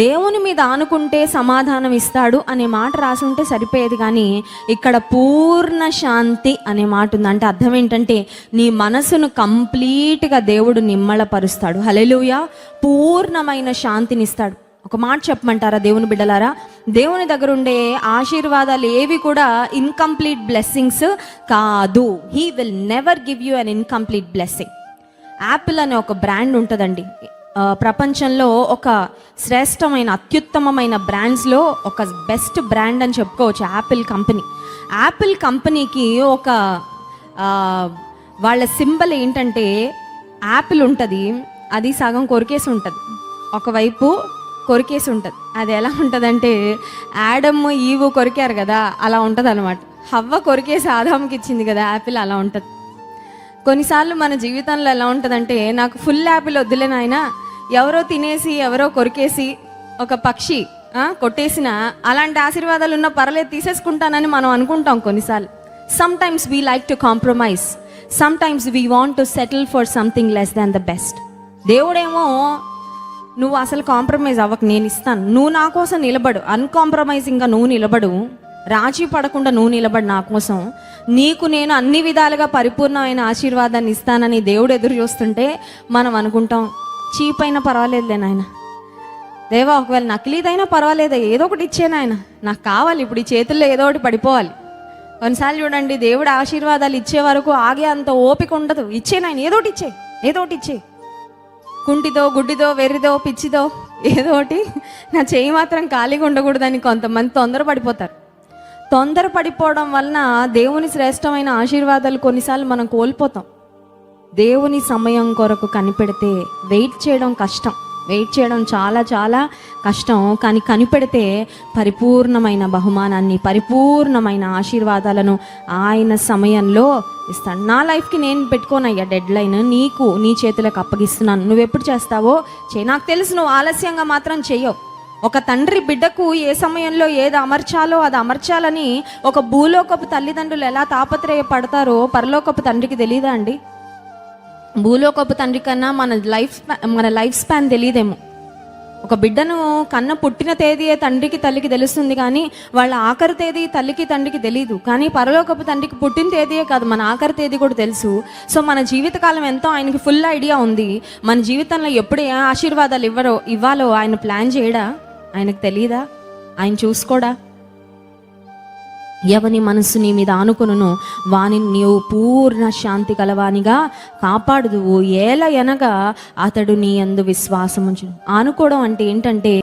దేవుని మీద ఆనుకుంటే సమాధానం ఇస్తాడు అనే మాట రాసి ఉంటే సరిపోయేది, కానీ ఇక్కడ పూర్ణ శాంతి అనే మాట ఉంది. అంటే అర్థం ఏంటంటే నీ మనసును కంప్లీట్గా దేవుడు నిమ్మళపరుస్తాడు. హల్లెలూయా. పూర్ణమైన శాంతిని ఇస్తాడు. ఒక మాట చెప్పమంటారా దేవుని బిడ్డలారా? దేవుని దగ్గర ఉండే ఆశీర్వాదాలు ఏవి కూడా ఇన్కంప్లీట్ బ్లెస్సింగ్స్ కాదు. He will never give you an incomplete blessing. Apple అనే ఒక బ్రాండ్ ఉంటుందండి. ప్రపంచంలో ఒక శ్రేష్టమైన అత్యుత్తమమైన బ్రాండ్స్లో ఒక బెస్ట్ బ్రాండ్ అని చెప్పుకోవచ్చు యాపిల్ కంపెనీ. యాపిల్ కంపెనీకి ఒక వాళ్ళ సింబల్ ఏంటంటే యాపిల్ ఉంటుంది, అది సగం కొరికేసి ఉంటుంది, ఒకవైపు కొరికేసి ఉంటుంది. అది ఎలా ఉంటుందంటే ఆడమ్ ఈవు కొరికారు కదా, అలా ఉంటుంది అనమాట. హవ్వ కొరికేసి ఆదాంకి ఇచ్చింది కదా యాపిల్, అలా ఉంటుంది. కొన్నిసార్లు మన జీవితంలో ఎలా ఉంటుందంటే నాకు ఫుల్ యాపిల్ వద్దులే నాయన, ఎవరో తినేసి ఎవరో కొరికేసి ఒక పక్షి కొట్టేసిన అలాంటి ఆశీర్వాదాలు ఉన్న పర్లేదు తీసేసుకుంటానని మనం అనుకుంటాం కొన్నిసార్లు. Sometimes we like to compromise, sometimes we want to settle for something less than the best. దేవుడేమో నువ్వు అసలు కాంప్రమైజ్ అవ్వకు, నేను ఇస్తాను, నువ్వు నా కోసం నిలబడు, అన్కాంప్రమైజింగ్గా నువ్వు నిలబడు, రాజీ పడకుండా నువ్వు నిలబడి నా కోసం, నీకు నేను అన్ని విధాలుగా పరిపూర్ణమైన ఆశీర్వాదాన్ని ఇస్తానని దేవుడు ఎదురు చూస్తుంటే మనం అనుకుంటాం చీప్ అయినా పర్వాలేదులే నాయన, దేవా ఒకవేళ నకిలీదైనా పర్వాలేదు, ఏదో ఒకటి ఇచ్చేనా ఆయన, నాకు కావాలి, ఇప్పుడు ఈ చేతుల్లో ఏదో ఒకటి పడిపోవాలి. కొన్నిసార్లు చూడండి దేవుడు ఆశీర్వాదాలు ఇచ్చే వరకు ఆగే అంత ఓపిక ఉండదు. ఇచ్చేనాయన, ఏదో ఒకటి ఇచ్చే, కుంటిదో గుడ్డిదో వెర్రిదో పిచ్చిదో ఏదో ఒకటి, నా చేయి మాత్రం ఖాళీగా ఉండకూడదని కొంతమంది తొందరపడిపోతారు. తొందరపడిపోవడం వలన దేవుని శ్రేష్టమైన ఆశీర్వాదాలు కొన్నిసార్లు మనం కోల్పోతాం. దేవుని సమయం కొరకు కనిపెడితే వెయిట్ చేయడం కష్టం, వెయిట్ చేయడం చాలా చాలా కష్టం, కానీ కనిపెడితే పరిపూర్ణమైన బహుమానాన్ని, పరిపూర్ణమైన ఆశీర్వాదాలను ఆయన సమయంలో ఇస్తాడు. నా లైఫ్కి నేను పెట్టుకోనయ్యా డెడ్ లైన్, నీకు నీ చేతులకు అప్పగిస్తున్నాను, నువ్వెప్పుడు చేస్తావో చేయి. నాకు తెలుసు నువ్వు ఆలస్యంగా మాత్రం చెయ్యవు. ఒక తండ్రి బిడ్డకు ఏ సమయంలో ఏది అమర్చాలో అది అమర్చాలని ఒక భూలోకపు తల్లిదండ్రులు ఎలా తాపత్రయపడతారో పరలోకపు తండ్రికి తెలియదా అండి? భూలోకపు తండ్రి కన్నా మన లైఫ్ స్పాన్ తెలియదేమో. ఒక బిడ్డను కన్న పుట్టిన తేదీయే తండ్రికి తల్లికి తెలుస్తుంది, కానీ వాళ్ళ ఆఖరి తేదీ తల్లికి తండ్రికి తెలియదు. కానీ పరలోకపు తండ్రికి పుట్టిన తేదీయే కాదు, మన ఆఖరి తేదీ కూడా తెలుసు. సో మన జీవితకాలం ఎంతో ఆయనకి ఫుల్ ఐడియా ఉంది. మన జీవితంలో ఎప్పుడు ఏ ఆశీర్వాదాలు ఇవ్వాలో ఆయన ప్లాన్ చేయడా? ఆయనకు తెలియదా? ఆయన చూసుకోడా? ఎవని మనస్సు నీ మీద ఆనుకొనును వానిని నీవు పూర్ణ శాంతి కలవానిగా కాపాడుదువు, ఏల ఎనగా అతడు నీ యందు విశ్వాసముంచును. ఆనుకోవడం అంటే ఏంటంటే